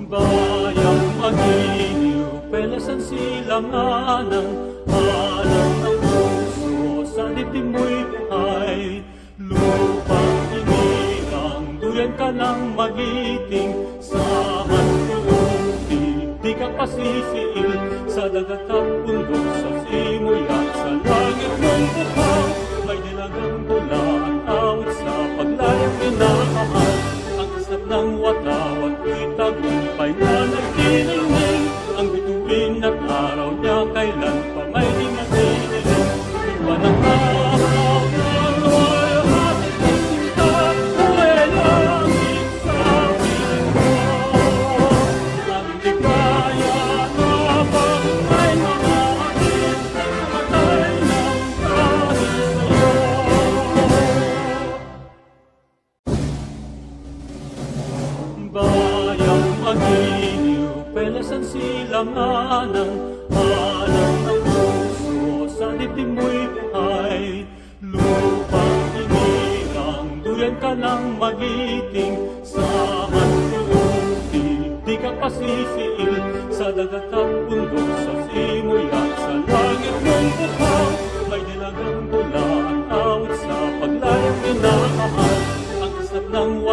Bayang magiliw, pelasan silanganan, alam ng puso sa dibdib mo'y buhay. Lupang inirang, duyan ka ng magiting, sa handuluti, di ka pasisiil, sa dagat at bundok, sa simoy at sa langit mong bukaw. May nilagang bulan, awit sa paglayang minamahal, ang kisap ng watawat, tagumpay na nagtiniling, ang bituin at araw niya kailan pa may di matiniling. Iba ng araw na ro'y ating sinta, ay langit sa piling mo. Ang di kaya na bang may nanganin, namatay ng dahil sa'yo. Bayang magiliw, pelasan silanganan, alam ng puso sa dibdib mo'y buhay. Lupang inirang, duyan ka ng magiting, sa handuluti, di ka pasisiil, sa dagat at bundok, sa simoy at sa langit mong bukaw. May nilagang bulan, awit sa paglayang minamahal, ang kisap ng